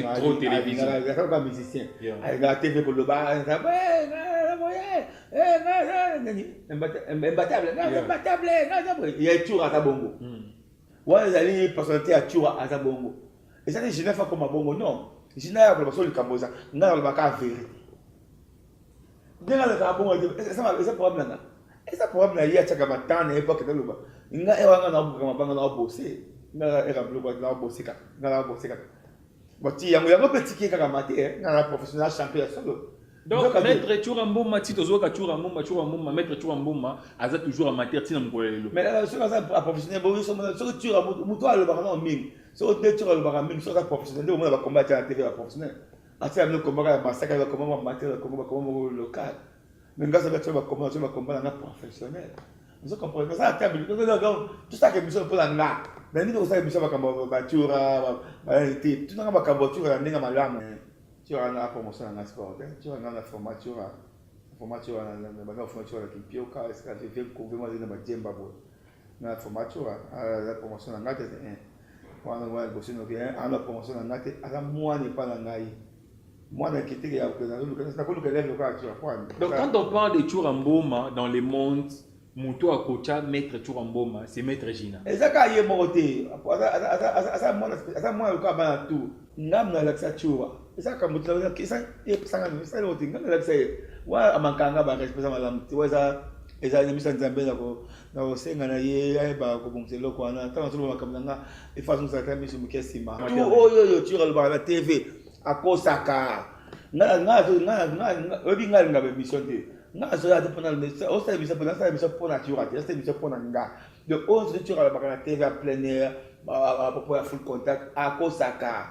qui est trop télévision. Il y a un musicien. Yeah. Il y a la TV pour le bar. Il y a toujours à sa bongo. Ouais, ils allaient personnalité à toujours à sa bongo. Et ça, je n'ai pas comme un bongo, non. Je n'ai pas comme un Cambosa. Je n'ai pas comme un vérité. Dengan le bongo, ça problème là. Et ça problème là, il y a chaque matin, n'importe quel endroit. Il y a un endroit où on va bosser. Il y a un endroit où on va bosser. Il y a un bosser. Bon, il y a un petit qui est il y a un professionnel champion solo. Donc, maître Chouramboma, si tu as Chouramboma, maître Chouramboma, a toujours en matière de Tinamkolelo. Mais là, ce que professionnel, ce que tu as, le baron ming, ce que tu as le baron ming, ce que tu as professionnel, on va combattre à la TV professionnel. À ce moment-là, combat à massacre, comment matière, comment local. Mais grâce à ça, tu vas combattre à professionnel. Vous comprenez ça, tout ça que nous sommes pour la nga. Mais nous aussi, nous sommes comme voiture, tout n'as pas voiture, la n'est pas là. Tu as la promotion dans le sport, tu as la formation, la formation avec une pioca, est-ce que j'ai fait couvrir dans ma djemba boy. La formation, la promotion dans la tête, on a bossé dans la promotion dans la tête, à la moi n'est pas la naïe. Moi, l'inquiétude est que donc, quand on parle de Chouramboma dans le monde, Mouto à Kocha, maître Chouramboma, c'est maître Gina. Et ça, quand il est monté, à ça, moi, le cas, à tout, n'am na l'accès Choura. Et ça, quand vous avez ça, ça, l'autre, quand l'accès, ouais, à Mankanga, respect à la ouais, ça, et ça, il s'en zambé, na osenga na ye ayeba ko bongelo ko na tant tout le kamanga et façon ça quand monsieur mukesima tout oyo tu regardes la TV akosaka nga obi nga nga mission de nga so ya pendant le au service pendant ça mission pour nature c'est mission pour nga de 11 tu regardes la TV à plein air pour full contact akosaka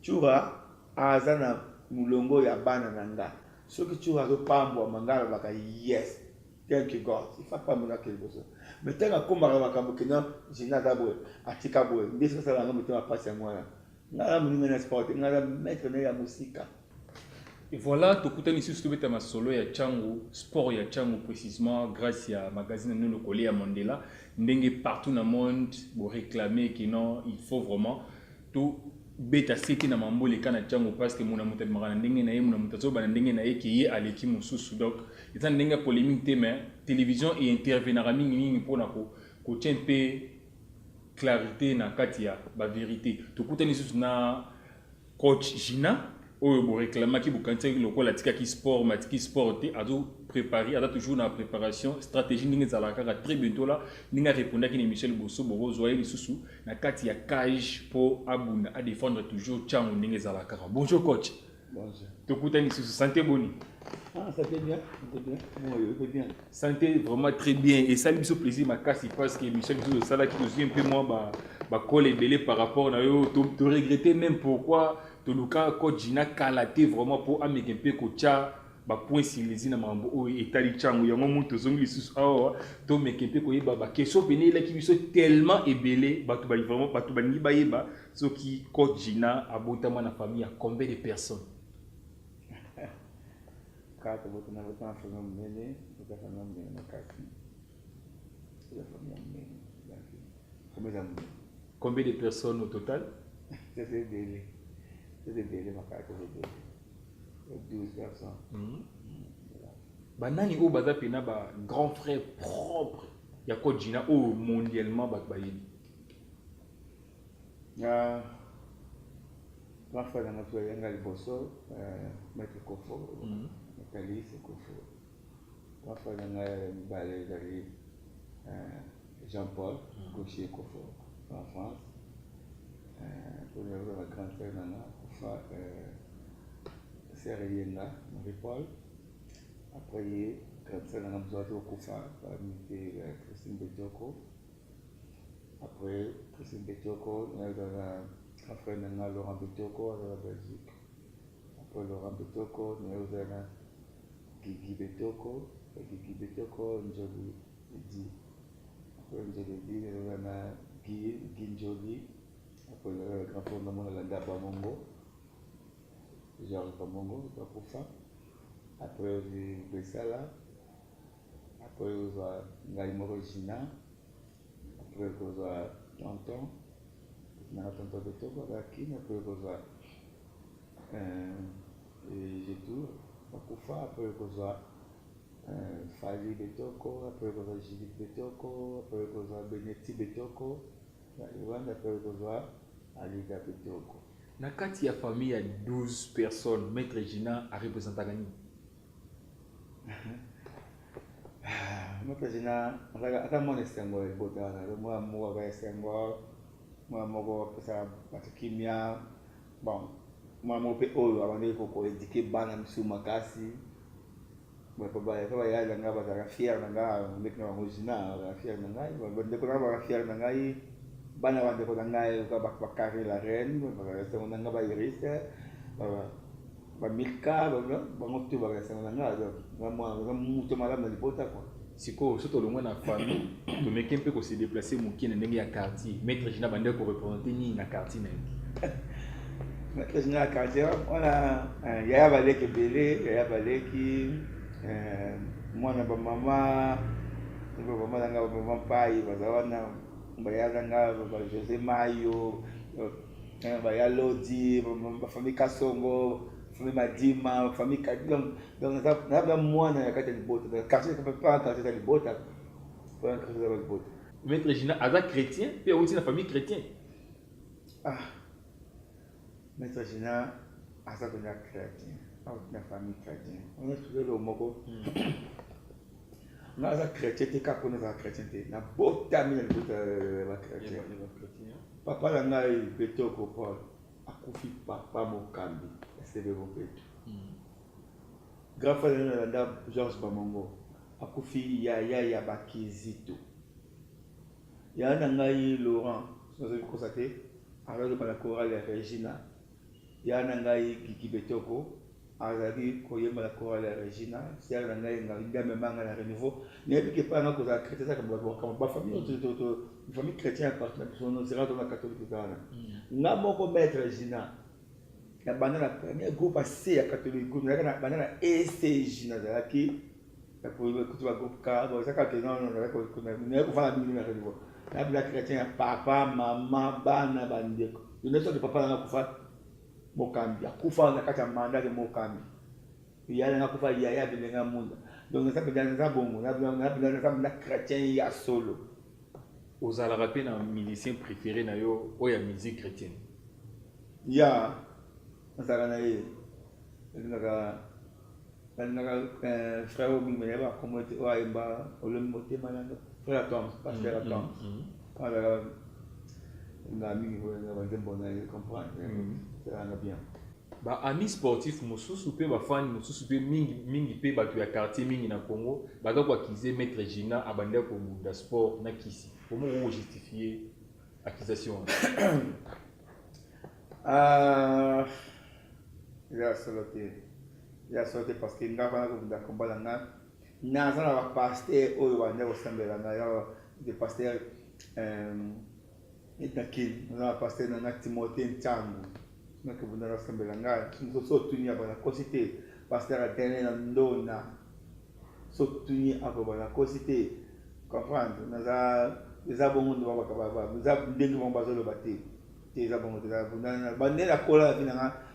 chura azana mulongo ya bana nanga ce que tu as de pambo mangala baka yes. Thank you God. Il ne faut pas me dire quelque chose. Mais tant que comme on va camper, j'ai nada boue, atika boue. Dès que ça va me faire passer moi là. Nada me dit sport, nada mettre la musique. Et voilà, tout le temps ici, je suis ma solo ya Tchango, sport ya Tchango précisément, grâce à magazine nous le coller à Mandela. N'engue partout dans le monde, pour réclamer que non, il faut vraiment tout. Beta seki na mambo le kana Tchango parce que mon amour marana ndenge na ye mon amour tazo bana ndenge na ye qui est à l'équipe mususu donc étant ndenge polémique thème télévision et intervenir mingi pour na ko tient peu clarité na katia ba vérité to kutani susu na coach Gina oyo bo réclamer ki bukanti lokola tika ki sport matiki sport te azo préparer a toujours na préparation stratégie ndenge za kaka très bientôt là ninga répondre ki Michel Bosso boro zoye lisusu na kati ya cage pour abunda à défendre toujours Tchango ndenge za kaka. Bonjour coach. Bonjour. Tokutani susu santé boni. Ah ça fait bien, moi je bien. Santé vraiment très bien et ça lui fait plaisir ma casse parce que Michel Bosso ça là qui aussi un peu moins ba coller belé par rapport na yo to regretter même pourquoi to luka coach Gina kalaté vraiment pour américain peu kocha ba point sur les na mambo o etali Tchango yango muto zongi lisusu awa to mekempe ko yeba ba question pene la ki biso tellement ébélé ba to ba vraiment ba to ba ni ba yeba so ki coach Gina abotama na famille à combien de personnes? Quatre boto na boto na famille mene boto na famille na kasi la famille mene combien de personnes au total? C'est délai ma carte c'est 12 personnes. Banani o baza pena ba grand frère propre ya coach Gina o mondialement ba yebi. Grand frère dans notre yanga liboso maître Kofo Nathalie c'est Kofo. Grand frère dans balé dari Jean-Paul Gaucher Kofo en France. Pour le grand frère dans Serre Yenga, Marie-Paul. Après, il y a grand frère dans Mzoto Koufa, parmi Christine Betjoko. Après, Christine Betjoko, il y a grand frère dans Laurent Betjoko, à la Belgique. Après Laurent Betjoko, il y a Guigui Betjoko, Njoli Di. Après Njoli Di, il y a Guy Njoli. Après le grand frère de la Daba Mongo, Georges Mongo, Koufa. Après Bessala. Après Ngaïmoro Gina. Après Tonton. Tonton de Togo, Rakin. Après j'ai tout bakufa après kozwa Fali Betoko après kozwa Judith Betoko après kozwa Beneti Betoko na Rwanda après kozwa Alida Betoko. Na kati ya famille ya 12 personnes, Maître Gina a représenté Gagné. Maître Gina, ata mwana esengo ebotana, mwana moko ba esengo, mwana moko pesa batukimia, bon, mwana moko pe oyo abandeli koko éduquer bana misu makasi. Ba ya nga bazala fier na nga, ndeko na bango Gina, ba fier na ngai, ndeko na ba fier na ngai. Bana bandeko na ngai ba carré la reine, ba esengo na nga ba Iris, ba Milka, ba moto ba esengo na nga, nga muto malamu na libota quoi. Siko surtout le moins na famille, to meke mpe ko se déplacer moki na ndenge ya quartier. Maître Gina bande ko représenter ni na quartier na. Maître Gina quartier, on a Yaya Baleki belé, Yaya Baleki, mwana ba mama, ba mama nga ba mama pai, ba zawana ba ya nga ba José Mayo, ba ya Lodi, ba famille Kasongo, famille Madima, famille Kadilong. Donc na ba mwana ya kati libota, quartier ko pas quartier ya libota. Pas quartier ya libota. Maître Gina aza chrétien, puis aussi na famille chrétien. Ah. Maître Gina aza kuna chrétien. Na famille chrétien. On a trouvé le moko. Na za chrétien te ka kona za chrétien te. Na bota mi na libota ba chrétien. Papa la ngai Betoko Paul akufi papa mokambi. C'est le bon pète. Grand frère de Georges Bamongo akufi ya bakizito. Ya nangai Laurent, vous avez constaté, avec la chorale de Regina. Ya nangai Kiki Betoko, azali koyemba la chorale de Regina. C'est ya nangai ngai memanga na renouveau. Ne puis que pas na koza chrétien ça comme ba famille famille chrétienne partout on sera dans la catholique kana. Nga moko maître Regina. La banane la première groupe assez à catholique groupe la banane ECG na zaki la pour écouter le groupe K bon ça quand non on va faire la minute na niveau la black chrétien papa maman bana bandeko une sorte de papa na kufa mokambi akufa na kati ya mandat de mokambi ya na kufa ya bilenga munda donc ça peut dans ça bongo na chrétien ya solo Aux alapés na musicien préféré na yo o ya musique chrétienne. Ya Nasagana ye, frère Obi Meneba, comme tu vois, il va au Lemoté Manando, frère Tom, pasteur Tom. Alors, on a mis un bon avis, comprendre, ça va bien. Ba ami sportif mosusu pe ba fan mosusu pe mingi pe ba tu ya quartier mingi na Congo, ba ka kwa kize Maître Gina abandé ko munda sport na kisi. Comment on justifier accusation? Il a sauté parce que nous avons un combat là. Nous avons un pasteur au Rwanda au Sambela, le pasteur Itakil, nous avons un pasteur dans Timothée Nchangu. Nous avons un Sambela, nous avons soutenu à la cosité, pasteur Adèle Ndona, soutenu à la cosité. Comprendre, nous avons des abonnés de Babakaba, nous avons des gens qui ont bâti. Des abonnés de la cola,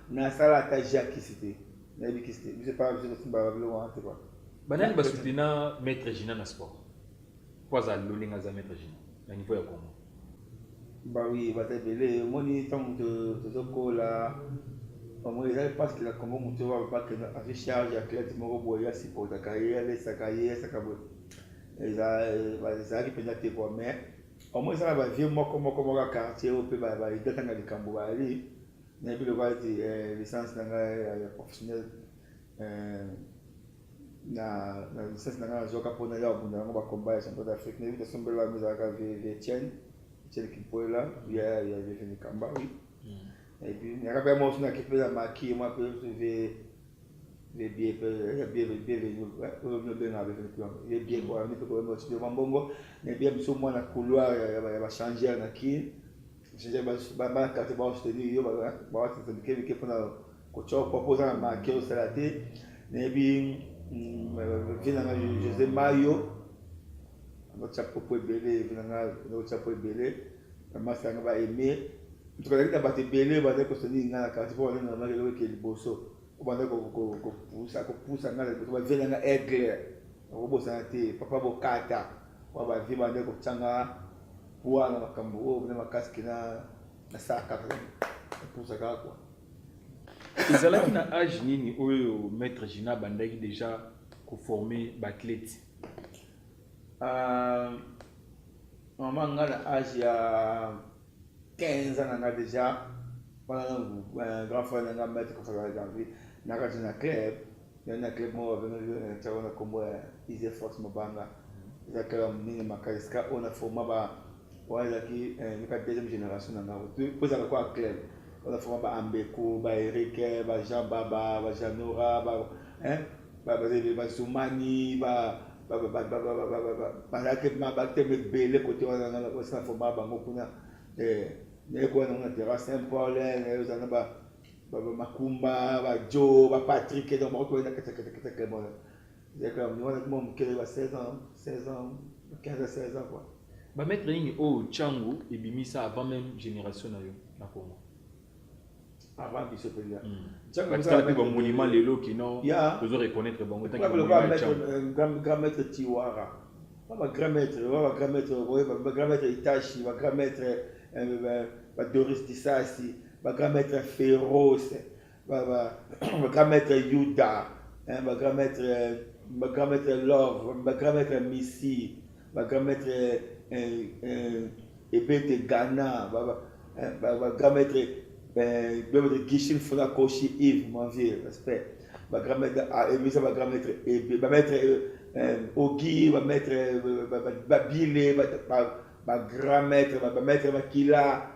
na sala ta Jacques c'était na bi kiste je sais pas je ne sais pas vraiment c'est quoi banani ba soutenir Maître Gina na sport poza lolinga za Maître Gina na niveau ya Congo bah oui ba ta belé moni tant de cola moi ils parce que la Congo muto va pas que a charge athlète moko boya si pour ta carrière les carrière ça kabo ça qui peut être quoi mais au moins ça va vivre moko quartier au peu ba il datanga de Kambo ba ali na puis le voit licence na professionnel na licence na zoka pona ya bunda ngo ba combat champion d'Afrique na vite sombela muzaka Etienne qui pour là il y a venu Kamba oui et puis il y a pas moi na qui peut la marquer moi peut trouver les billets les billets quoi mais pour moi tu bongo mais bien sur moi na couloir va changer na qui j'ai ba carte ba soutenir yo ba te que pour na coach proposer na marquer au salaté mais bien vient José Mayo notre chapeau belé vient notre chapeau belé vraiment ça va aimer tu connais que tu belé va dire que c'est une ngana quand tu vois on a le qui est bosso on va dire que poussa ngana tu vas venir ngana aigle on va bosser papa bokata on va vivre avec que tanga pour na makambo o na makaski na saka poussa quoi. ezalaki na âge nini oyo maître Gina bandaki déjà koformer baathlète? Maman nga na âge ya 15 ans nga déjà un grand frère nga maître ko fala janvier nakati na club mo avec na kombo Easy Force Mobanga zakala mini makaiska on a formé ba wala ki nika deuxième génération na nga pour ça quoi club on a formé ba Ambeko ba Eric ba Jean Baba ba Janora ba Soumani ba que ma bacté me belé côté on a ça formé bango kuna ne ko na terrasse Saint-Paul les ana ba Makumba ba Joe ba Patrick et donc on a que bon c'est comme nous on a qui va 16 ans 15 à 16 ans quoi. Ba maître nini o Tchango et bimisa avant même génération na yo na Congo. Avant qu'il se peut là. Tchango c'est un monument lelo qui non vous reconnaître bango tant que grand maître Tiwara. Pas grand maître Itachi, grand maître Doris Dissasi, grand maître Féroce, grand maître Yuda, grand maître Love, grand maître Missy, grand maître Ebete Ghana, grand maître Gishin Funakoshi Yves, mon vieux, respect. Grand maître Ogi, ma maître Babile, ma grand-maître, ma maître Makila.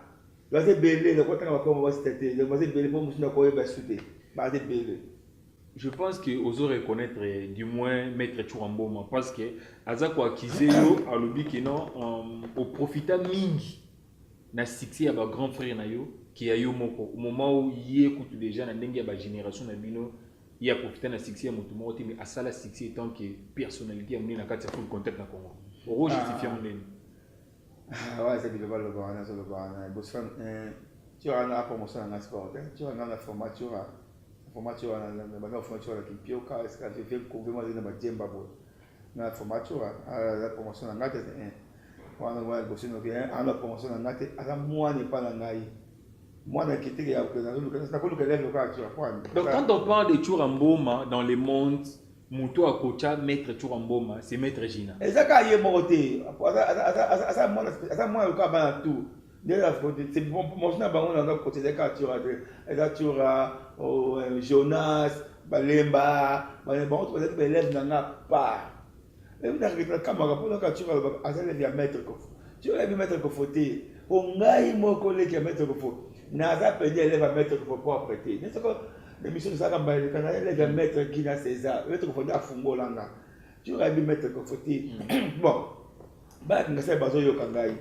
C'est belé, le côté on va c'était, le c'est belé pour nous quoi va sauter. C'est belé. Je pense que oso reconnaître du moins maître Churamboma parce que azako akizeyo alobi que non au profita mingi na succès ya ba grand frère na yo qui a yo moko au moment où il écoute déjà na ndenge ya ba génération na bino il a profité de la succès mon tout mais à ça la succès étant que personnalité a mené la carte pour le contact na Congo pour justifier mon nez ouais c'est bien le voir sur le voir bossan tu as la promotion en sport tu as la formation la formation qui pioka est-ce que j'ai fait complètement de ma djemba bo na formation la promotion en ngate wana wa bossan ok la promotion en ngate ala moi n'est pas la ngai. Moi, donc quand on parle de Churamboma dans le monde, Mouto à Kocha, maître Churamboma, c'est maître Gina. Et ça, quand il est monté, ça, moi, le cas, tout. C'est bon pour moi, on a côté des cas, Jonas, Balemba, on trouve des élèves n'en a pas. Mais vous n'arrivez pas à camarade, pour tu vas mettre tu vas mettre que fauté. On a eu mon collègue qui a mettre que faut. Naza pédé élève à mettre qu'il faut pas prêter. N'est-ce pas l'émission de ça quand il élève à mettre qui n'a César, mettre qu'il faut à Fungo Langa. Tu aurais dû mettre qu'il faut. Bon, bah tu n'as pas besoin de kangai.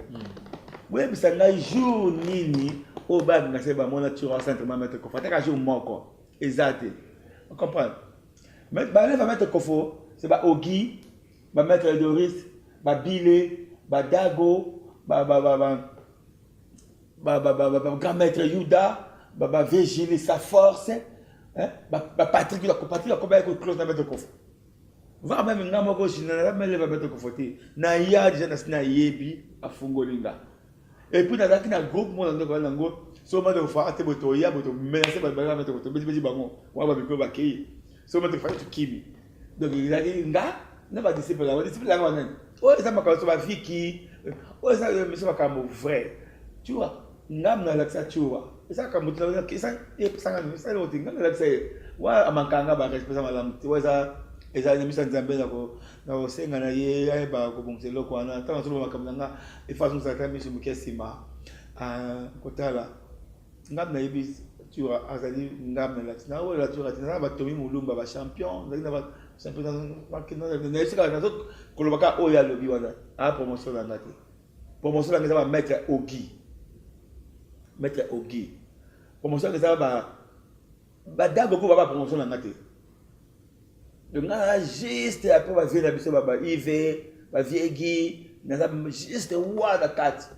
Oui, mais ça n'a jour nini au bas tu n'as pas mon nature simplement mettre qu'il faut. T'as qu'à jour manquant. Exact. On comprend. Mais bah élève à mettre qu'il faut, c'est bah Ogi, bah mettre Doris, bah Bilé, bah Dago, grand maître Yuda, Virgile sa force, Patrick la combien de close na mettre kof. Va même na moko china même le mettre kofoti. Na ya déjà na yebi a fungolinga. Et puis na daki na groupe mo na ko na ngo so ma de fa ate boto ya boto menacer ba mettre boto beti bango. Wa ba biko ba ki. So ma te fa tu kibi. Donc il a dit nga na ba disciple la wana. Oh ça ma ko so ba fiki. Oh ça me so ba ka mo vrai. Tu vois ngam na laksa chua isa ka mutla kisa sanga misa lo tinga na laksa wa amankanga ba respect malam tiweza eza ni misa nzambe na ko senga na ye ay ba ko bungselo ko na ta so makamanga e façon sa kami su mukesima kotala ngam na ibis tu azali ngam na laksa na wala tu ratina ba tomi mulumba ba champion na ba champion na kina na isika na so kolobaka oya lobi wana a promotion na ngati promotion na ngaba mettre Ogi Maître Ogi. Promotion que ça va dago ko ba promotion na ngate. Donc là juste après va venir la biso ba Yves, ba Viegi, na juste wa da kat.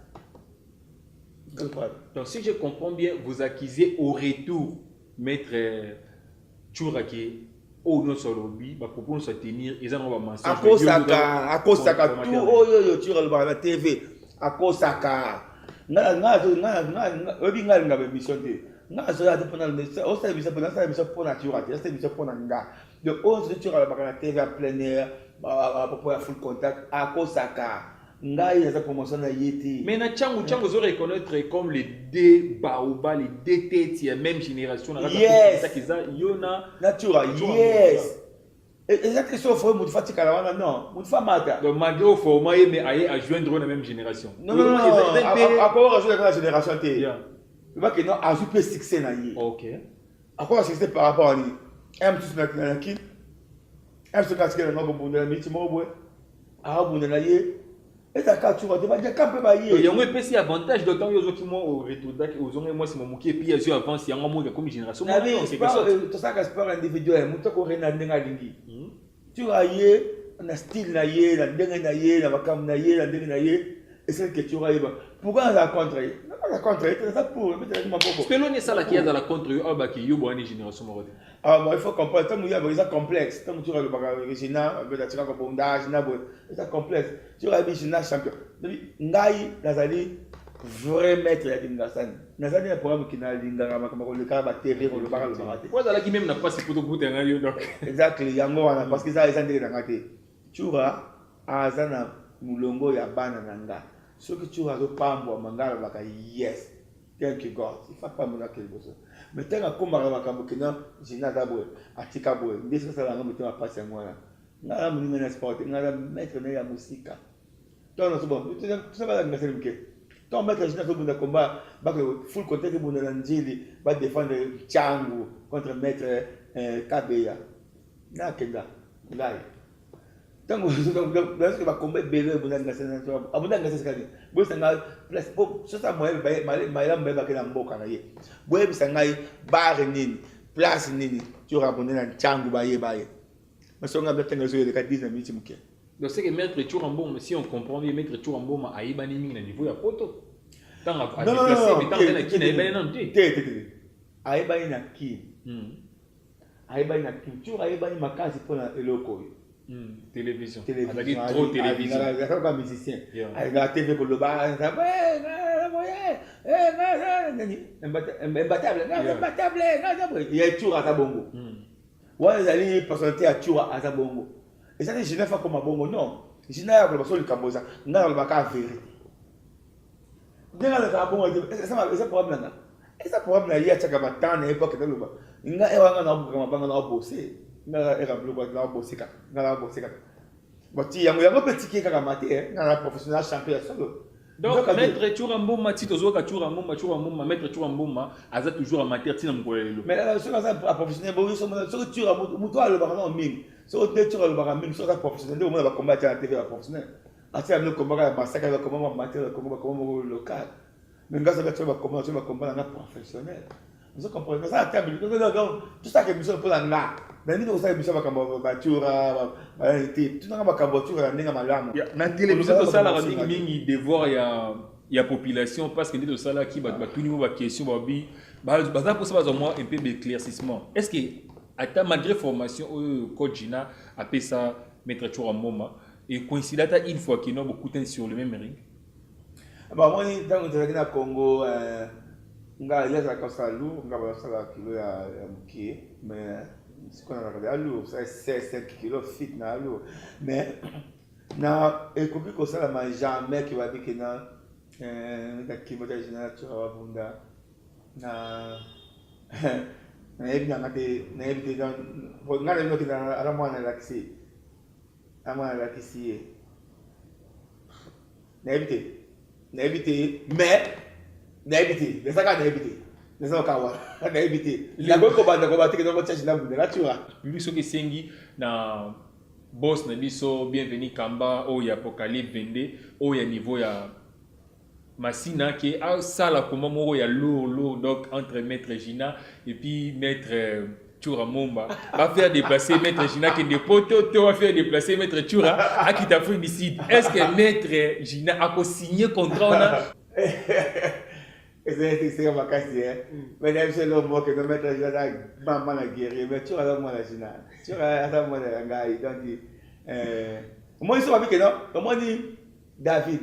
Donc, si je comprends bien, vous accusez au retour Maître Tchoura qui est au nom de lobby, bah pour nous tenir, ils ont un mensonge. À Kosaka, tout au tu regardes la TV. À Kosaka, émission pour nature, pour de 11 tu regardes la TV à plein air, pour full contact à Kosaka. Mais na Tchango vous reconnaître comme les deux Baoba, les deux têtes, la même génération. Yes. Yona. Natura, yes. Et la question faut vous fatigue là non, vous fa mata. Donc malgré au format mais aille à joindre la même génération. Non non non. Encore rejoindre la génération T. Tu vois que non a super succès na yi. OK. Encore succès par rapport à lui. Aime tout na qui. Aime ce casque là non bon na mi ti mo boy. Ah bon na yi. Et ça quand tu vas dire quand peut bailler. Il y a un petit avantage d'autant que aux qui moi au retour d'ac aux gens moi c'est mon qui et puis ils avance il y a un monde comme génération. C'est tout ça que sport individuel muto ko rena ndenga lingi. Tu vas y na style na ye na ndenga na ye na makam na ye na ndenga na ye et c'est que tu vas y pourquoi la contre la contre c'est ça pour mettre ma popo. Que l'on est ça là qui est dans la contre ah bah qui yo bonne génération morode. Ah bon il faut comprendre tant il y a des complexe tant tu vas le bagage original be tika ko bondage na bo c'est complexe tu vas original champion ngai nazali vrai maître ya Kingasani nazali na programme qui na lingara makama ko le ka ba TV ko le bagage le bagage quoi là qui même n'a pas si photo goûter ngali donc exactly yango wana parce que ça ils ndenge na ngate chura azana mulongo ya bana nanga soki chura zo pambo mangala baka yes thank you God il faut pas me laisser quelque chose mais tant que comme makambo kina jina dabo atika boy ndese ça la ngombe ma passe ngwana ngala muni mena sport ngala maître na ya musika donc c'est bon tu sais pas la ngase mke ton maître jina so bunda combat ba full côté que bunda na njili ba défendre Tchangu contre maître Kabeya na kenda ngai tango parce que ba combat belé bunda ngase na so abunda ngase kali bo sanga place po ça moi ba ba ke na mboka na ye bo ebisa ngai bar nini place nini tu rabonner na Tchangu ba ye mais on a besoin de jouer les 10 minutes mke. Donc c'est que maître Tchourambo si on comprend bien maître Tchourambo a ibani mingi na niveau ya poto. Tant à déplacer mais tant na qui na ibani non tu. Aibani na ki. Aibani na ki. Tu aibani makasi pour na eloko. Télévision. C'est trop télévision. Il y a un musicien. Il a TV pour le bar, ça imbattable, il y a toujours à ta bongo. Ouais, ils personnalité à Tchoura à Zabongo. Et ça, je n'ai pas comme un bongo, non. Je n'ai pas comme un Camboza. Je n'ai pas comme vérité. Je n'ai pas comme un bongo. Et ça, problème là. Et ça, problème là, il y a un temps, l'époque de l'Uba. Il y a un bossé. Il y a un bossé. Il y a un bossé. Il y a un petit qui est il y a un professionnel champion solo. Donc, maître Tchourambouma, si tu as Tchourambouma, maître Tchourambouma, a toujours amateur, tu n'as pas. Mais là, si on a un professionnel, si on a le baron mine, si on a le baron mine, si on a un professionnel, on va combattre à la TV professionnel. À ce moment-là, on va combattre à massacre, on va combattre comme local. Mais quand on va combattre, on va combattre à un professionnel. Vous comprenez ça? Tout ça que nous sommes pour la nana. Mais nous aussi, nous sommes à Kambatura, tout ça à Kambatura, nous sommes à Lam. La télévision, tout ça, la running ming, devoir il y a population parce que nous ça là qui va tout niveau de question, bah pour ça au moins un peu d'éclaircissement. Est-ce que malgré formation coach Gina appelle ça maître Tchourambouma et coïncide une fois qu'il y a beaucoup de sur le même ring? Bah moi dans le Congo nga leza kwa salu nga ba sala kilo ya mkie mais siko na regardé alu ça c'est 5 kg fit na alu mais na ekoki ko sala ma jamais ki ba bikina ta kimota jina tu wa bunda na na ebi na dans nga le noti na ala mwana laksi ama laksi na ebité mais n'habité, les sagas n'habité, les okawa, n'habité. Il y a beaucoup de combattre que nous cherchons dans la nature. Lui ce qui sengi na boss na biso bienvenue Kamba o ya Apocalypse 22 o ya niveau ya Massina qui a ça là comme moko ya lourd donc entre maître Gina et puis maître Tchourambouma va faire déplacer maître Gina qui est des poteaux, va faire déplacer maître Tchoura à qui d'Afrique du Sud. Est-ce que maître Gina a signé contrat? c'est ma casse, mais même si l'homme que nous mettons là, maman a guéri, mais tu as la moi la China, tu as la moi la gars, donc moi ils sont avec non, moi dit David,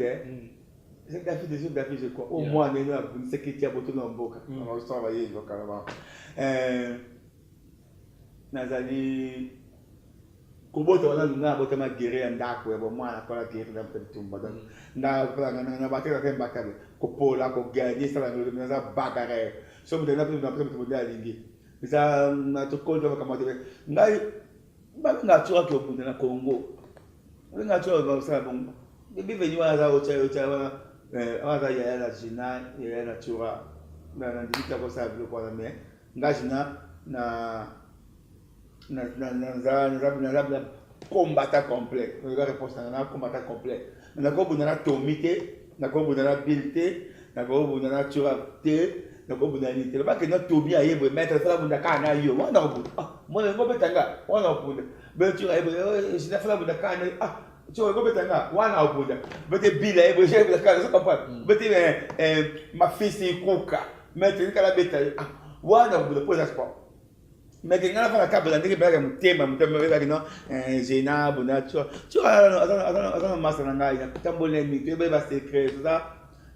c'est David je crois, au moins nous avons une sécurité pour tout le monde, on va travailler donc carrément, Nazali Kuboto wana lunga bote ma guérir ndako ya moi na kola guérir na tumba donc na batela ke mbakale ko pola ko gagner ça na za bagare so mudena na mudena lingi ça na to ko kama de ngai ba na tswa ke obunda na Congo nga tswa ba sa bon bibi venyu za o cha za ya la jina ya la tswa na ndika ko sa bilo kwa me ngajina na combattant complet. On va répondre à un combattant complet. On a quoi na tomité, na quoi na bilité, na quoi na turapté, na quoi na nité. Pas que na tobi aye bo mettre ça bunda kana yo. Wa na ko. Ah, moi le go betanga. Wa na ko. Ben tu aye bo je na fala bunda kana. Ah, tu go betanga. Wa na ko. Bete bila aye bo je bunda kana ça comprendre. Bete ma fils est coca. Mettre kala beta. Ah, wa na ko pour ça sport. Mais quand on a fait la carte, on a dit que le thème, non, Zéna, Bona, tu as un master dans la vie, tu as un bon ami, tu as un secret, tout ça,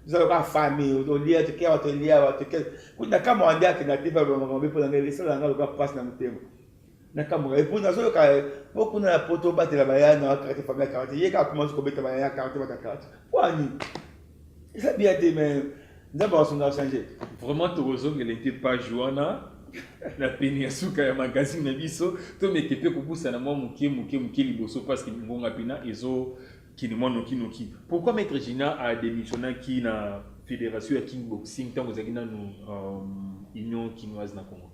tu as une famille, tu as un lien, tu as un lien, tu as un camarade qui a été fait pour l'année, ça, on a passé dans le thème. Et pour nous, beaucoup de poteaux battent la baïa, dans la carte famille 40, il y a commencé à mettre la baïa 40, pourquoi c'est bien dit, mais d'abord, on a changé. Vraiment, tu as qu'elle n'était pas Joanna. La peine suka ya magazine na biso to mekepe kobusa na mwa muke liboso parce que ngonga pina ezo kini mwa noki. Pourquoi Maître Gina a démissionné qui na fédération ya kickboxing tant que zakina no union kinoise na Congo?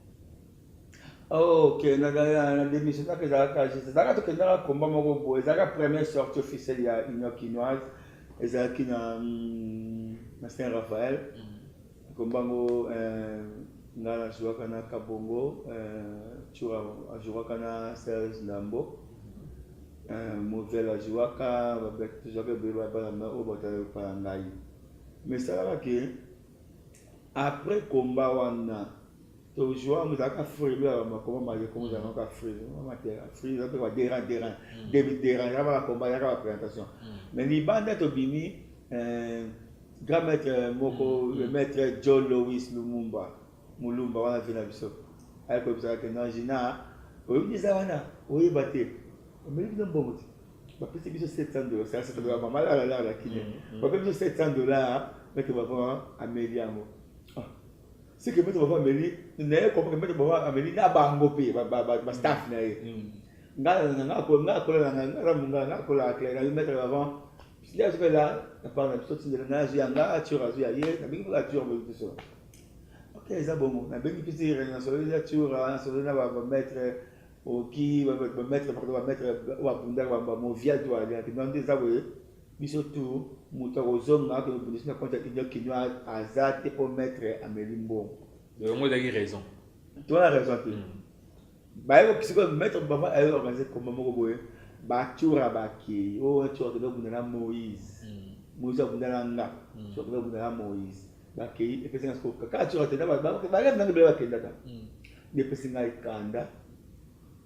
OK, na démissionné que ça to kenda combat moko bo ezaka première sortie officielle ya union kinoise ezaki na Saint-Raphaël combat mo na jouaka na Kabongo, jouaka na Serge Lambo, Mouvel a jouaka, jouaka beba na o batale pa ngai. Mais ça va que après combat wana to joua muzaka free ba combat ma comme ça ka free, ma free ça peut va déran ya ba combat ya ka présentation. Mais li banda to bimi grand maître moko le maître John Louis Lumumba Mulumba wana vina biso ay ko bisa ke na Gina o yi zawana o yi baté o meli na bongo ba pesi biso $700 ça c'est de mama la kine ba pesi biso $700 mais que baba ameliamo c'est que mettre baba ameli ne ko que mettre baba ameli na bango pe ba staff na ye nga ko la clair mettre avant si là je vais là par la sortie de la nage yanga tu razu hier na bingo la tu on tout ça. OK, ça bon. Na bengi pisi réunion va mettre au qui va mettre wa bunda wa mo via toi là que dans des avoués biso tout mutarozonga que police na contact kinyo azate pour mettre amelimbo. Donc moi j'ai raison. Tu as raison. Ba yo kisi ko mettre baba ay organiser comme moko boye ba tura ba ki o tura de bunda na Moïse. Moïse bunda na nga. Tu bunda na Moïse. OK, et puis c'est un scope. Quand tu as été là-bas, bah rêve dans le bloc là. Des petits gars kanda.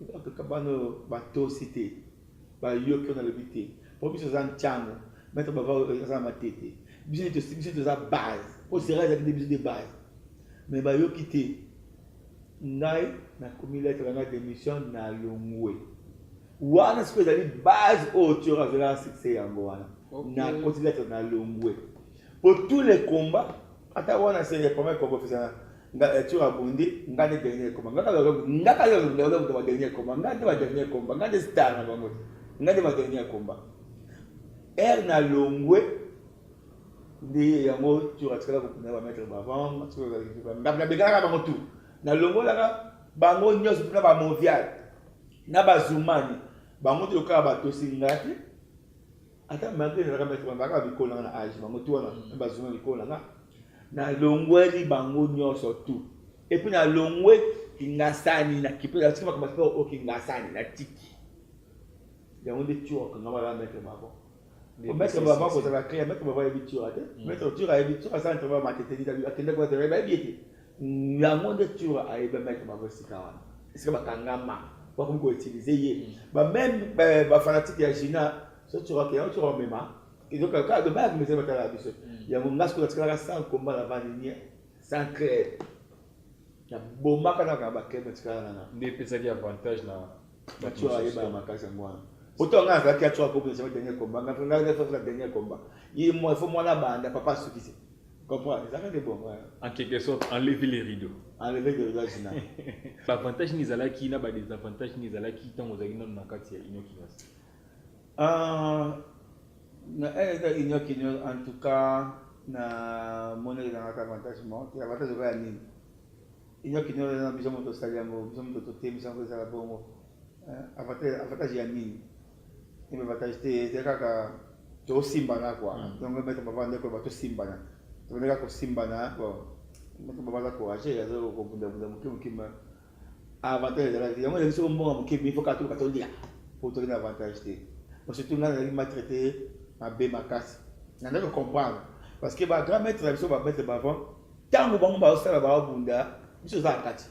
Donc kabano bateau cité. Ba yo qui on a le vité. Pour bien se zantiango, mettre baba ça ma tête. Bien de sa base. Pour se rendre avec des bases. Mais ba yo quitter. Nai na communauté la démission na longwe. Wana ce que vous base au tu auras la succès yango wana. Na continuer na longwe. Pour tous les combats ata wana c'est le premier combat officiel nga tu rabundi nga le dernier combat nga le dernier combat nga le dernier combat nga le star na bango nga le dernier combat na longwe ndi yango tu ratsala ko na mettre bavant tu na bigara bango tout na longo la bango nyos na ba mondial na ba zumani bango to ka ba to singati ata malgré la mettre ba bikola na âge bango to na ba zumani bikola na longweli bango nyoso tout et puis na longwe kingasani na kipela sima kama o kingasani na tiki yango de tuo ko ngaba la mettre babo Mettre ma voix pour la créer, mettre ma voix habituée. Mettre tu as habitué à ça, tu vas m'attendre, à tenir quoi, tu vas bien. La monde tu as mettre ma voix si kawana. Est-ce que ma kangama, pour qu'on peut utiliser. Même ma fanatique ya Gina, ça tu vois que tu vois même. Et donc quand de base mais c'est pas la biche. Il y a mon masque qui a sans combat la vanille, sans créer. Il y a bomba kana kaba kebe tsana. Des petits avantages na tu as eu ma case moi. Autant là ça qui a tu as compris c'est le dernier combat, quand on a fait le dernier combat. Il faut moi la bande papa suffisant. Comprends, ça c'est bon. En quelque sorte enlever les rideaux. Enlever les rideaux Gina. L'avantage ni zala qui na ba des avantages ni zala qui tant aux agino na kati ya inokinas. En tout cas, na monnaie dans l'avantage, il y a avantage de voir nini. Inokino na biso moto saliamo, biso moto te biso ko sala bongo. Avantage ya nini. Ni avantage te kaka to simba na kwa. Donc mettre ba vendre ko ba to simba na. To neka ko simba na ko. Mettre ba vendre ko aje ya zo ko bunda mukima. Avantage de la vie. Moi je suis bon mukimi, il faut ka to dia. Pour trouver avantage te. Parce que tout le monde a maltraité ma bé ma casse. On a comprendre. Parce que ma grand-mère, la va mettre avant. Tant que on va faire la bunda, je suis à 4.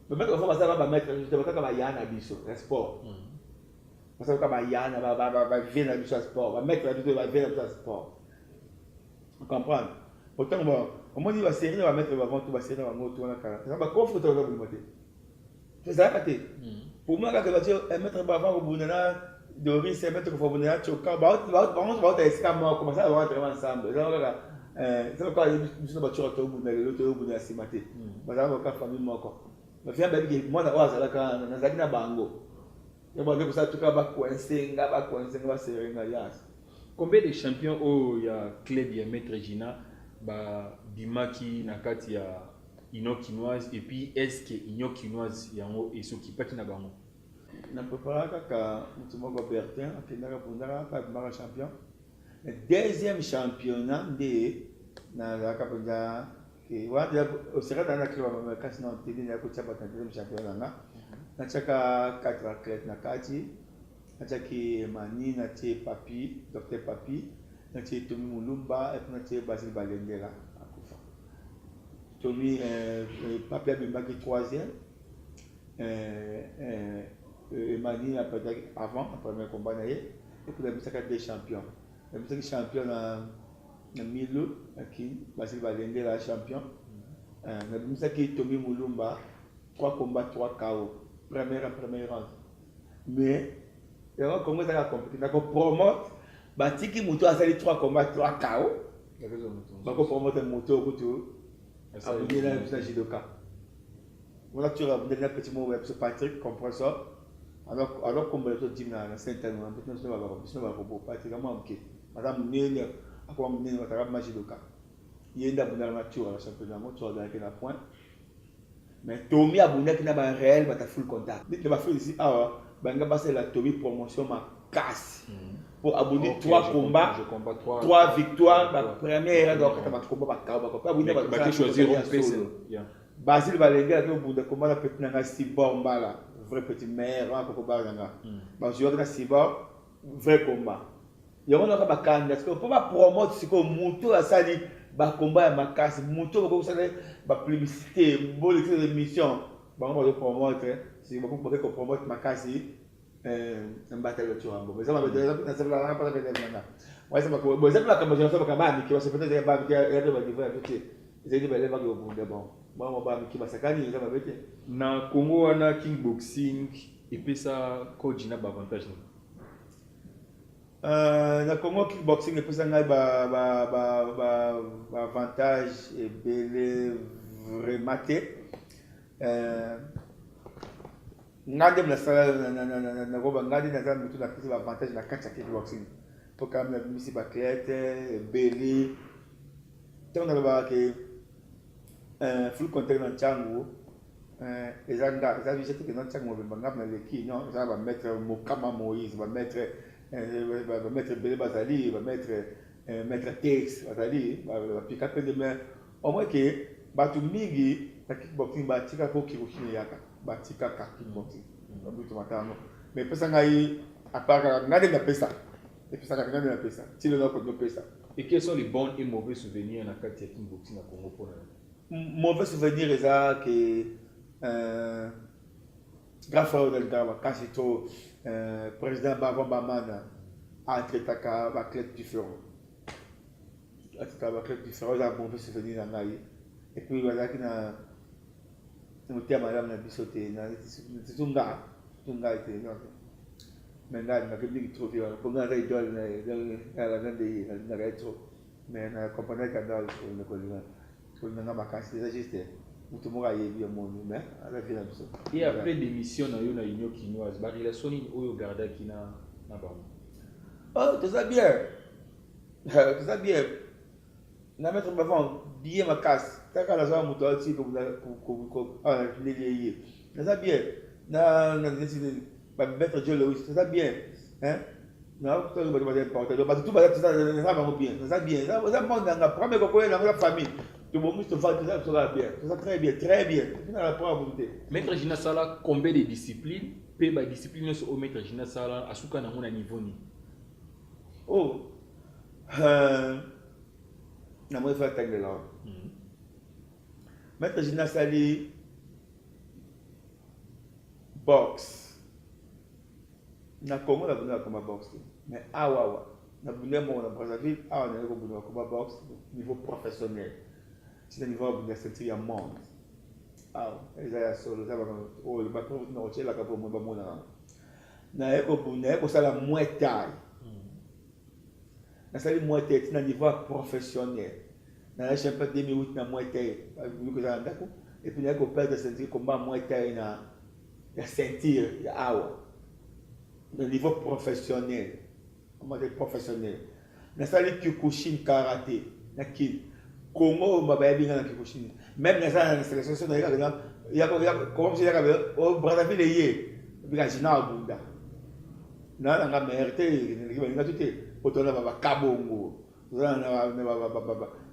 Le mec va mettre, je vais faire Yana biso, le sport. Parce que comme Yana va venir à biso sport, va mettre la vidéo, va venir à sport. On comprend. Pourtant, on m'a dit, va serrer, va mettre avant, tout va serrer, va monter, ça va confronter au monter. C'est ça, pour moi, quand tu vas mettre avant au bout de là, Doris, c'est mettre au fond de là, tu vas essayer à commencer à rentrer ensemble. C'est pourquoi je ne vais pas au bout de l'autre au bout de la cimaté. Parce que la famille m'a encore. Mais finalement, moi, je vais aller à Bango. Je vais aller pour ça, tout cas, coincé, va serrer. Combien de champions il y a club, il y a Maître Gina, Bimaki, Nakati, Inokinoise, et puis est-ce que Inokinoise, il y a un et ce qui pas qui n'a pas na préparé kaka mutumoko Bertin akendaka pundaka pa bimaka champion. Le deuxième championnat de na la kapenza ke wanda au sera dans la club ma kasi na tedi na ko chapa na deuxième championnat na chaka 4 athlètes na kati na chaki mani na tie papi docteur papi na tie Tomi Mulumba et na tie Basil Balengela akufa. Tomi papi a bimaki 3e Mani a perdu avant le premier combat et puis il a été champion. Il a été champion en Milo, qui Basil Balengela champion. Il a été Tomi Mulumba, 3 combats, 3 KO. Première round. Mais il a commencé à compétir. Il a promote, Batiki Mouto a sali 3 combats, 3 KO. Il a promote un moto au couteau. Il a abonné dans le judoka. Voilà, tu as un petit mot web sur Patrick, comprends ça. Alors comme le dit dans Saint-Anne, on peut se voir pratiquement ok. Madame Néné, à quoi on est dans la judoka. Il y a une nature à la championnat, tu as gagné la point. Mais Tommy a bonné qui n'a pas réel, mais tu as full contact. Il va faire ici, il va passer la Tommy promotion, ma casse. Pour abonner 3 combats, 3 victoires, la première, donc tu vas combattre par KO. Tu vas choisir un solo. Basil Balengela, au bout de combat, la petite nana Sibor Mbala, vrai petit maire, on a beaucoup de nana. Je vais Sibor, vrai combat. Il y a un autre candidat, parce qu'on ne peut pas promouvoir ce qu'on monte à ça, le combat à ma casse, monte la publicité, une émission. On va promouvoir, si on peut promouvoir ma casse, un bataille de tueur. Mais ça va être la ça va pas être maintenant. Ouais, ça va comme ça va comme je sais pas comment, qui va se faire des bagues, il y a des bagues, ils étaient belles bagues au bout de bon. Na Congo wana kickboxing epesa coach na avantage na Congo kickboxing epesa ngai avantage ebele vraiment te ngade na sala na roba ngade na za mutu na pesa avantage na kati ya kickboxing pour quand même misi baklete ebele tant na ba ke full contact dans Tchango, les gens qui dans Tchango vont mettre les qui non, ça va mettre Mokama Moïse, va mettre Bélé Bazali, va mettre Maître Tex Bazali, va piquer peu de main. Au moins que batu mingi na kickboxing batika ko kirushini yaka, batika ka kickboxing. Mais pesa ngai à part ngade na pesa. Et puis ça quand même un ça. Si le nom peut ça. Et quels sont les bons et mauvais souvenirs dans le kickboxing au Congo pour Mauvais souvenir est ça que grand frère de Gama, quand c'est président Baba Bamana a traité à clé différent. A traité à clé différent, ça a mauvais souvenir dans la vie. Et puis voilà qui n'a pas madame n'a bisoté, c'est un gars était maintenant il n'a que dit trop bien. Pour moi, il doit la grande il n'a trop. Mais na compagnie canal sur le colline. Sur le nama kasi c'est juste tout le monde a eu un monde mais à la fin de ça. Et après démission na yo na union quinoise, ba relation ni oyo garda ki na ba. Oh, tout ça bien. Tout ça bien. Na mettre ma femme bien ma casse. T'as qu'à la soirée mon toit aussi pour les lier. Tout ça bien. Na décidé pas mettre Dieu le tout ça bien. Hein? Non, tout le monde va importer. Donc tout va ça va bien. Ça bien. Ça monde dans la première cocoyer dans la famille. Tout le monde se fait tout ça sera bien. Ça très bien, très bien. C'est la première volonté. Maître Gina Sala combien de disciplines? Pe ba discipline so au maître Gina Sala asuka na mona niveau ni. Oh. Na moi faire tag de là. Maître Gina Sali boxe. Na Congo na buna comme boxe. Mais awa na buna mo na Brazzaville, awa na ko buna comme boxe niveau professionnel. C'est un niveau de sentir monde. Ah, ça solo ça va oh le bateau non c'est là pour moi na na eko buna eko sala muay thai. Na sali muay thai na niveau professionnel. Na la champion 2008 na muay thai, vu que ça ndako et puis na eko perdre sentir combat muay thai na ya sentir ya awa. De niveau professionnel, comment dire professionnel. Na sali Kyokushin karaté, na ki Congo mabaya binga na Kyokushin. Même na sa sélection na il y a comme si au Brazzaville yé, bika jina bunda. Na nga merte, ni nga tuté, otona ba kabongo. Na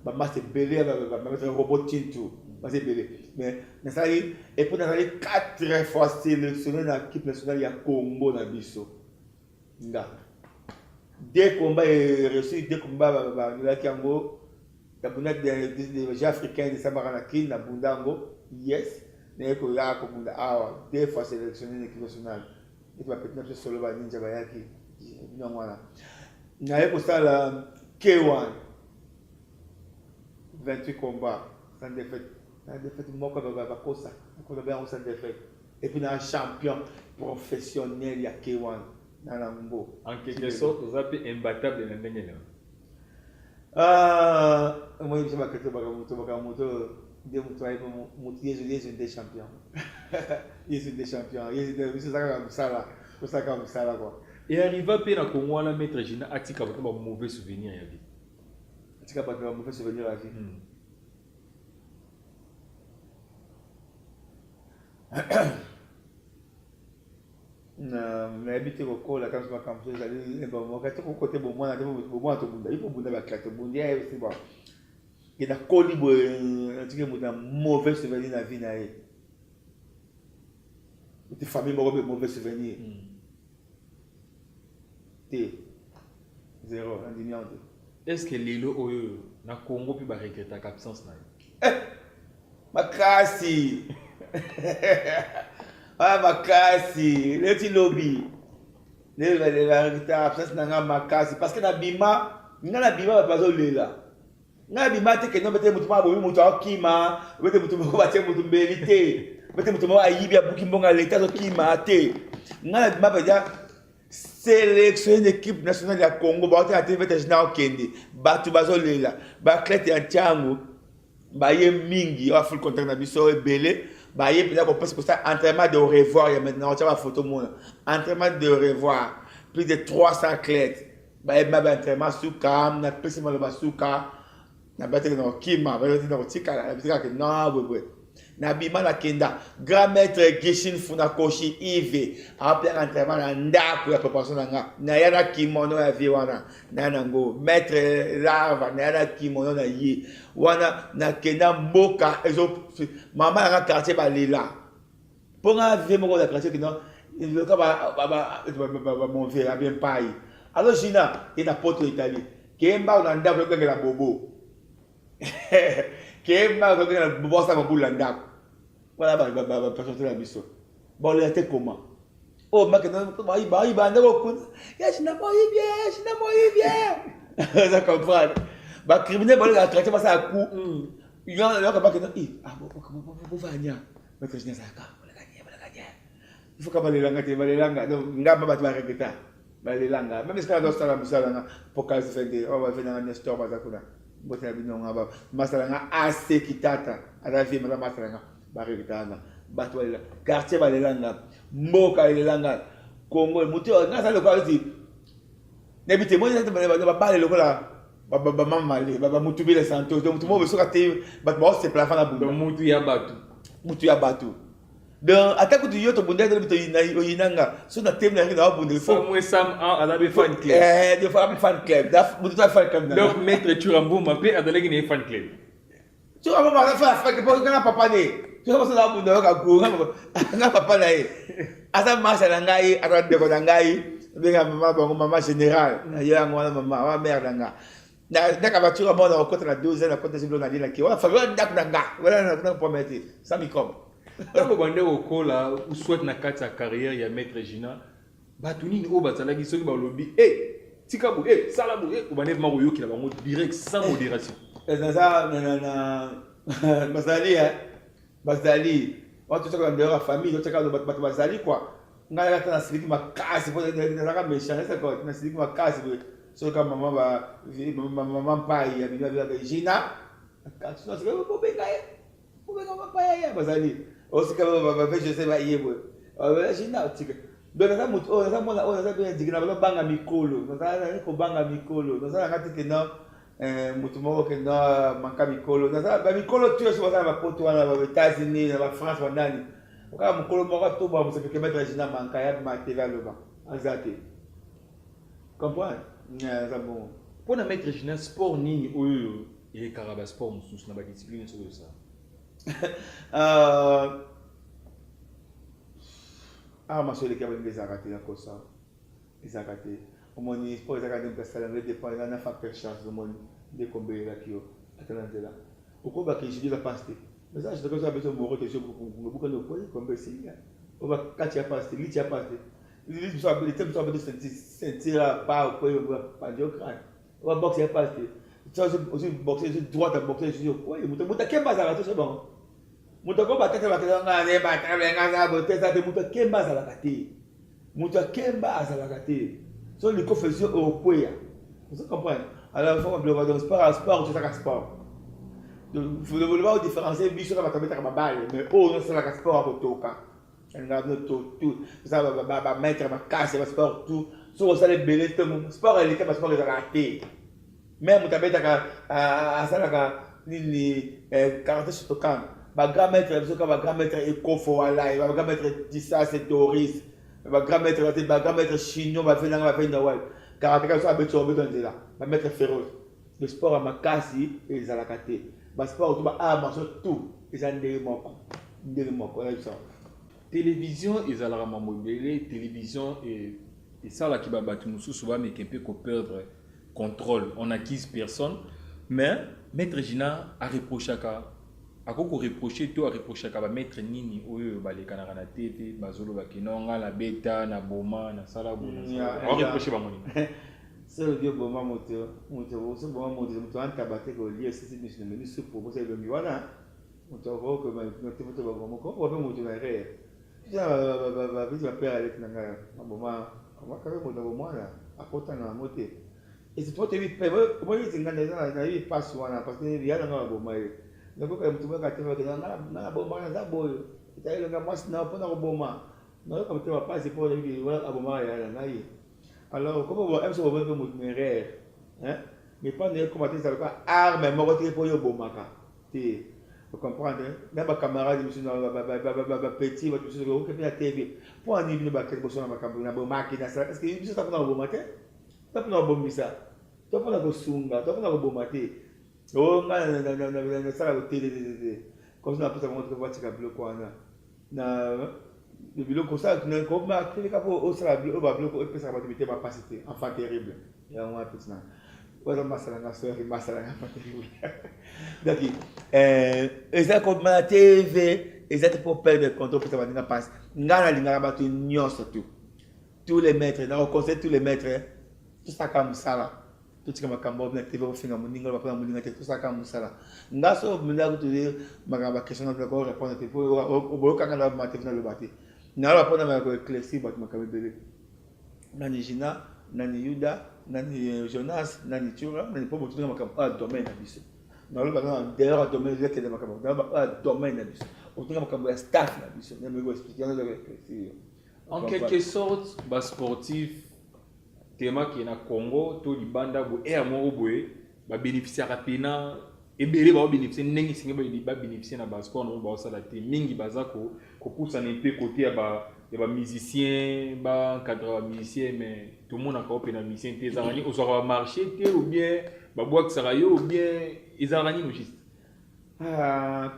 ba master belé ba mettre robot tintu, ba c'est belé. Mais na sali et pour na sali 4 fois sélectionné dans l'équipe nationale ya Congo na biso. Nga. Deux combats reçus, deux combats ba Kiango. La bunda des jeux africains de Sabaranaki, la bundango, yes. Mais que là, comme bunda, ah, deux fois sélectionné l'équipe nationale. Et tu vas peut-être solo ba ninja bayaki. Non voilà. Na eko ça la K1. 28 combats sans défaite. Sans défaite moko ba kosa. Ko ba on sans défaite. Et puis na champion professionnel ya K1 dans la Mbo. En quelque sorte, vous avez imbattable dans le là. Moi je vais que bakamoto de mutwai mutu yesu des champions. Yesu des champions. Yesu ça comme ça là quoi. Et arrivé à peine à Congo la maître Gina atika ba mauvais souvenir ya vie. Atika ba mauvais souvenir à vie. Na habité au col la quand je m'accampe j'allais bon quand côté bon moi to bunda il faut bunda ba carte bunda c'est bon il y a coli bo tu que mon mauvais souvenir na vie na e tes famille mauvais souvenir t zéro indignant. Est-ce que lelo oyo na Congo puis ba regretter absence na makasi ah makasi le ti lobby le absence na makasi parce que na bima ba zo lela na bima te que non bete mutu ma bo mutu akima bete mutu ko ba te mutu mbelité bete mutu ma ayibi abuki mbonga leta zo kima te na bima ba ja sélectionner une équipe nationale ya Congo ba te ate bete jina okende batu ba zo lela ba clete ya Tiango ba ye mingi wa full contact na biso ebele. Bah, il y a pour ça entraînement de revoir. Il y a maintenant une photo entraînement de revoir. Plus de 300 athlètes. Bah, il y a un entraînement sous cam, na plus de souka, na battre dans kima, bah, il y a un tika, non, oui. Na bima na kenda, grand maître Gishin Funakoshi Ive, après entraînement na ndako ya préparation na na yana kimono ya viwana, na nango, maître lava, na yana kimono na yi, wana na kenda mboka, ezo, maman na quartier ba lila. Pour un vieux moko na quartier qui non, il veut pas mon vieux, bien paille. alors Gina et na poto Italie kemba na ndako ko ngela bobo kemba ko ngela bobo sa bobo la ndako voilà ba personne la biso bon le était comment oh makena ba ndako ko ya Gina moi bien ça comprendre ba criminel ba la traiter ça à coup il y a là ba que ah bon va nya mais que Gina ça ka la gagner il faut que balelanga donc ngamba ba ba reketa balelanga même si quand on sala musala pour qu'elle se fait on va venir en store bazakuna bote bino ngaba masala assez kitata ala vie mala masala ba reketa ba to la quartier balelanga mboka balelanga Congo mutu na sa le kwa dit n'habite moi ba ba le kola ba mama le ba mutu bile santos donc tout mo beso ka te ba se plafond na bunda mutu ya batu donc attaque du yoto bunda de bito yinanga so na tem na ngina bunda il faut moi sam a la fan club de fan club da mutu fan club donc maître Turambo m'appelle à donner une fan club Turambo ma fa que pour kana papa ne tu vas la bunda ka go nga papa na e asa marche na ngai ara de ko na ngai benga mama général ya ngwana mama wa mère nga na ka voiture mo na côté na 12 na côté siblo na dina ki wa fa ndak na nga wala na promettre ça mi comme ntango bande okola ou soit na kati ya carrière ya maître Gina bato nini oyo bazalaki soki balobi tika bo sala bo obande mako oyokela bango direct sans modération naza bazali watu toka ndio ya famille toka bato bazali quoi ngai hata na siliki makasi po nazaka méchant ça quoi na siliki makasi so kama mama mpai ya bina Gina akati so sika bo benga mapa ya bazali aussi kama je sais pas yebo Gina tika donc ça mutu ça mona ça bien digina banga mikolo ça ko banga mikolo ça ngati que non mutu moko que non manka mikolo ça ba mikolo tu so ça ba poto wana ba États-Unis na France wanani kama mkolo moko to ba musepeke mettre Gina manka ya ma TV loba azate comprendre ça bon pour na maître Gina sport nini oyo et karaba sport mususu na ba discipline so ça masole qui a des arrêtés à ça des arrêtés au moins il faut regarder que ça ne dépend d'un facteur chance au moins de combler la kio attendez là au quoi que je dis la paste mais ça je dois savoir besoin de je beaucoup de points comme c'est on va catcher paste li tia paste il faut les thèmes sont de sentir pas quoi pas de crâne on va boxer paste ça aussi boxer droite à boxer sur quoi il muta kemba za rato c'est bon muta ko batata bakanga ne batata nga bote ça de muta kemba za la kati muta kemba za la kati so les confessions au poya vous comprenez alors il faut bloquer dans sport tu sais sport donc vous devez voir différencier biso ka batabeta ka balle mais oh non c'est la sport à toka nga no tout ça va mettre ma casse va sport tout so ça les belé tout sport elle était sport za raté même mutabeta ka asala ni karaté sur tokan ba grand maître Ekofo wala ba grand maître Dissa c'est Doris ba grand maître Chignon ba fait na wal karaté ka so abeto là ba maître féroce le sport à makasi et za la kate ba sport tout ba marche tout ils en moko là ça télévision ezalaka mamobele télévision et ça là qui ba batu mususu ba mais kempe ko perdre contrôle on acquise personne mais maître Gina a reproché à quoi reprocher tout a reproché à maître nini oyo balekana na tete bazolo bakinonga la beta na boma na sala bona on reprocher ba moni c'est le vieux boma moto so boma moto anta baté ko lié c'est mission mais ce pour c'est le miwana moto ko que moto ba boma ko ba moto na ré ya ba ba père avec na boma comment ka moto boma na akota na moté et c'est toi tu peux moi il ngana na il passe wana parce que il y a na boma donc quand tu vas gâter na boma na za boyo itaile nga mwasi na pona ko boma na ko tu vas pas c'est pour lui voilà boma ya na yi alors comment on aime ça on veut me rire hein mais pas ne comment ça pas arme mo ko pour yo boma ka tu comprendre même ba camarade monsieur na petit va tout ce que fait la TV pour en venir ba quelque chose na ba boma ki na ça est-ce que monsieur ça pour na boma te ça pour na boma ça tu pour na ko sunga tu pour na ko boma te oh na ça la télé comme ça peut ça montre voiture bloqué quoi na le biloko comme ça comme marqué les capos au sala biloko et ça va te mettre pas cité enfant terrible il y a un petit nan voilà masala soeur masala enfant terrible donc ça comme la TV exact pour perdre le contrôle pour ça va dire passe ngana lingara ba to nyonso tous les maîtres dans le conseil tous les maîtres tout ça comme ça là tout ce que ma cambo na TV au finga moninga ba na moninga tout ça comme ça là ngaso mila ko dire magaba question na ko répondre te faut au kanga na ma TV na le bâti na la pona ma ko éclairci ba ma kabele nani Gina nani Yuda nani Jonas nani Tura nani po botu na ma domaine na biso na le ba d'ailleurs domaine que de ma cambo na domaine na biso au tunga ma cambo staff na biso na me go expliquer na le éclairci en quelque sorte ba sportif tema qui na Congo to libanda bo e amoro boye ba bénéficier rapina et belé ba bénéficier ndenge singe ba bénéficier na ba sport no ba sala te mingi bazako ko poussa un peu côté ya ba musicien ba cadre musicien mais tout le monde a ko pena musicien te zarani o sera marché te ou bien ba boak sarayo ou bien izarani no juste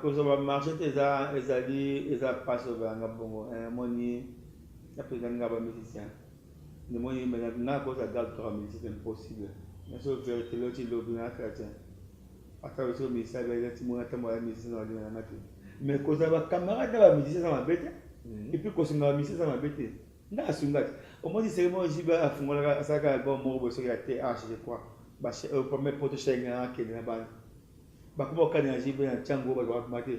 ko so ba marché te eza passe ba ngabongo moni ya pena ngaba musicien le moyen maintenant cause à garde pour mais c'est impossible mais sur vérité là tu l'obligé à faire à travers ce message là tu m'as tellement amis c'est dans la matin mais cause à camarade là musicien ça m'a bêté et puis cause à musicien ça m'a bêté na sungat au moins c'est moi jiba afungola ça ka bon mo bo so ya TH je crois ba premier pote chenga ke na ba ko ka na jiba na chango ba ba maté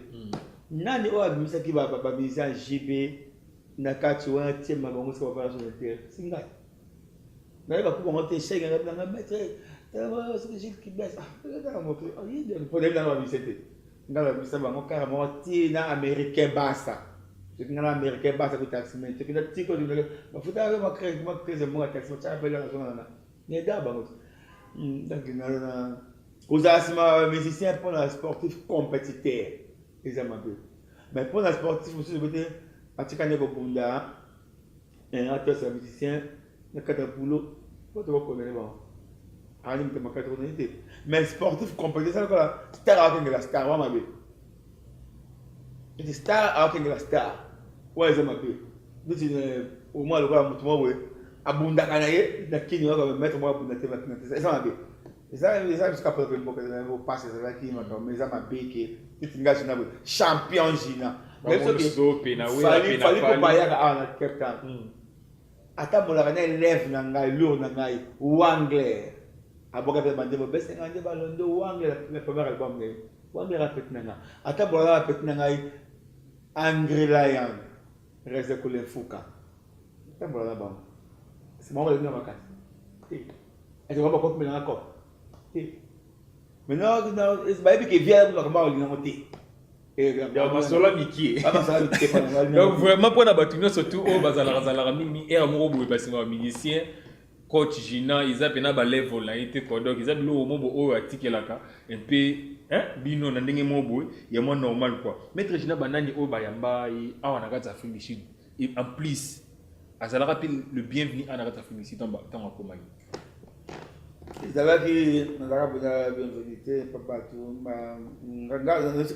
nani o abimisa ki ba musicien JB na kati wa tema bango so ba sur le terre singa na ba ko monter chez na mettre c'est Gilles qui baisse là mo que il y a le problème dans la vie c'était ngala bisa bango carrément tina américain bassa c'est ngala américain bassa ko taxi mais c'est que la tiko du ba futa ba créer mo taxi ça appelle la zone là ne da bango donc na aux asma musicien pour la sportif compétiteur les amateurs mais pour la sportif aussi je atika ne ko bunda un acteur musicien na kata boulot ko to ko ne ba ani mte makata ko ne mais sportif compétiteur ko la star avec la star wa mabe it star avec la star wa eza mabe dit au moins le ko mutu mo we abunda kana ye na kini wa ko mettre mo abunda te maintenant ça mabe ça jusqu'à peu près mo ko ne passer ça qui ma ko mais ça mabe ke tinga sina champion Gina fali ko bayaka ana captain ata molaka na élève na ngai lourd na ngai Wangler aboka pe bande bo bese ngande balondo Wangler le premier album ngai Wangler rapet na nga ata bolaka rapet na ngai Angry Lion reste ko le fuka ata bolaka ba c'est moi le na makati et on va pas me na ko mais non c'est pas que vient pour comment on dit donc vraiment pour la bâtiment surtout au bazala mimi et amour boue parce que musicien coach Gina ils appellent na ba level là était quoi donc ils appellent au moment où article là un peu hein bino na ndenge mo boue il y a moins normal quoi maître Gina banani au bayamba et a on a gata Afrique du Sud et en plus azala rappelle le bienvenu à la gata Afrique du Sud dans Komai ezalaki nazalaka mpena bienvenu te papa tu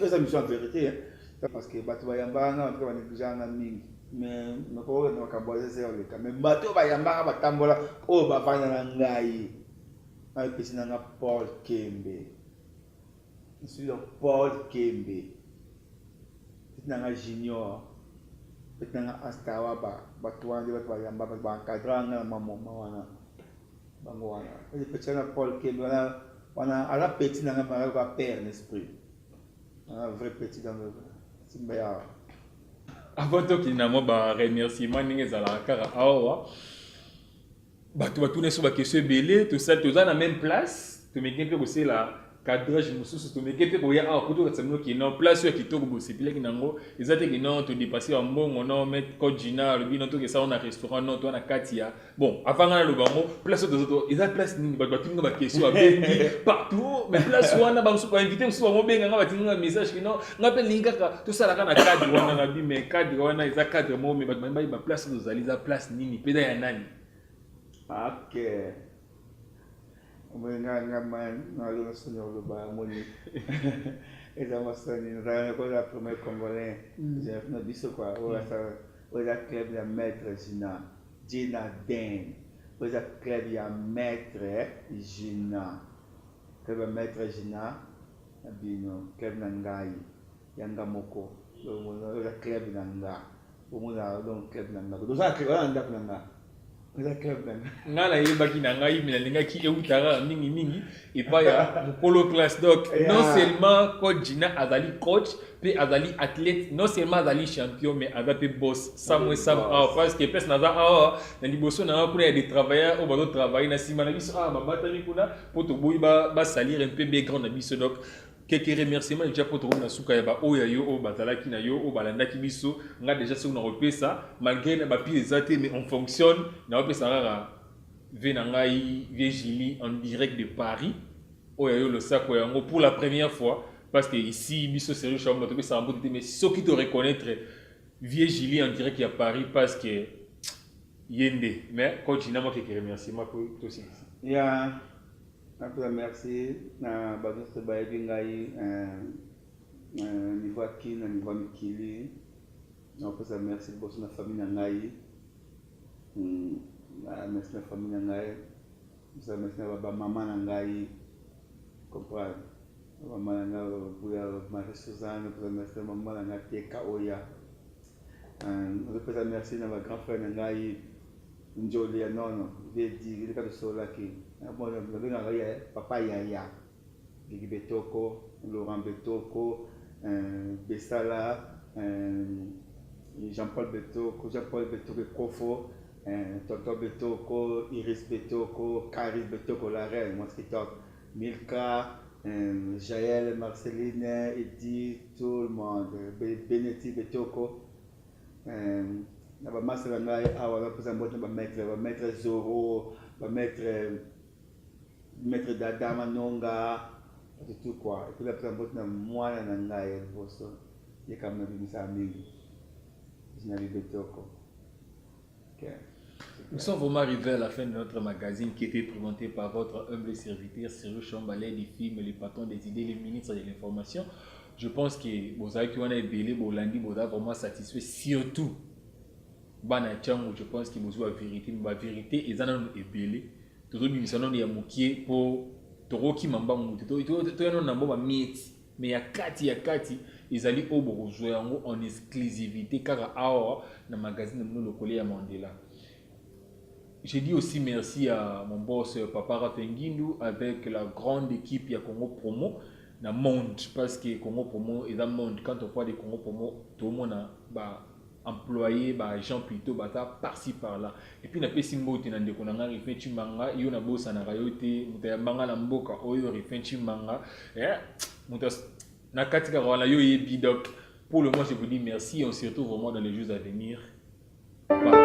eza mission en vérité parce que bato bayambaka nga batuka banégliganga mingi mais nakokokende na makambo azese oleka mais bato bayambaka batambola oyo bavanda na ngai ayepesi na nga Paul Kembe nsuki Paul Kembe peti na nga Junior peti na nga Astawa bato wana nde bato bayambaka baencadra nga na mamoma wana bango wana petit na Paul Kembe wana ala petit na nga mara ko père l'esprit un vrai petit dans le simba avant to kinamo ba remerciement ninge zala kara awa bato batuna so ba question belé tout ça tous na même place to meke pe ko c'est la cadrage mususu to meke pe ko ya a ko to tsamno ki na place yo kitoko bo c'est pile kinango ezate ki non to dépasser en mbongo non mettre code Gina le bino to ke ça on a restaurant non to na katia bon avant na le bango place de autres ezate place ni ba tinga ba question abendi partout mais place wana ba musu ba inviter musu ba mobenga nga ba tinga message ki non ngape linga ka to sala kana cadre wana na bi mais cadre wana ezate cadre mo mais ba place de zaliza place nini peda ya nani ok nga le Seigneur le bas moni et ça m'a sonné dans la première congolais j'ai fait biso quoi voilà ça oza club ya maître Gina Den, oza club ya maître Gina, club ya maître Gina bino club na ngai yanga moko oza club na nga omona donc club na nga oza club na ndako na nga oza club na nga nga nayebaki na ngai me nalingaki eutaka mingi epai ya mokolo classe donc non seulement coach Gina azali coach mpe azali athlète, non seulement azali champion mais aza mpe boss samwe sam awa parce que pese naza awa na liboso na nga kuna ya des travailleurs oyo bazotravaille na nsima na biso awa babatami kuna mpo toboyi basalire mpe background na biso donc quelques remerciements déjà pour trouver na suka ya ba oya yo o batalaki na yo o balandaki biso nga déjà so na repesa malgré na ba pile ezate mais on fonctionne na repesa rara ve na ngai Virgilie en direct de Paris oya yo le sac yango pour la première fois parce que ici biso sérieux chambre to ça en mais ceux qui te reconnaître Virgilie en direct à Paris parce que yende mais continue moi quelques remerciements pour tout ça yeah. Merci na bazoto bayebi ngai niveau aki na niveau mikili nakopesa merci liboso na famille na ngai merci na famille na ngai merci na bamama na ngai comprendre mama na ngai buya Marie Suzanne merci na mama na ngai Teka Oya nakopesa merci na ba grand frère na ngai Njoli ya nono vedi ile ka solaki bona benga ya papa ya Gigi Betoko Laurent Betoko Besala Jean-Paul Betoko Kofo Tonton Betoko Iris Betoko Caris Betoko la reine moi qui top Milka Jaël Marceline Edith tout le monde Benetti Betoko na ba master ngai awa ba pesa mbote ba maître Zoro ba maître Dada Manonga tout quoi et puis la pesa mbote na mwana na ngai boso ye kam na bimisa mingi jina Betoko. OK. Nous sommes vraiment arrivés à la fin de notre magazine qui était présenté par votre humble serviteur Cyril Chambalet, les films, les patrons des idées, les ministres de l'information. Je pense que vous avez belé bolandi vous avez vraiment satisfait surtout bana chango je pense qu'il vous a vérité mais la vérité est en ebelé tout le monde s'en est amukié pour toroki mamba mutu to no nambo ba mieti mais ya kati ils allaient au bourgeois en exclusivité car awa na magazine no lokole ya Mandela. J'ai dit aussi merci à mon boss Papa Rafengindu avec la grande équipe ya Congo Promo na monde parce que Congo Promo est dans monde quand on parle de Congo Promo tout le monde a employé agent plutôt par-ci par-là et puis na pesi mbote na ndeko nanga rifenchi manga yo na bosa na rayote mutaya manga na mboka oyo rifenchi manga mutas na katika wala yo yebi donc pour le moment je vous dis merci et on se retrouve vraiment dans les jours à venir. Bye.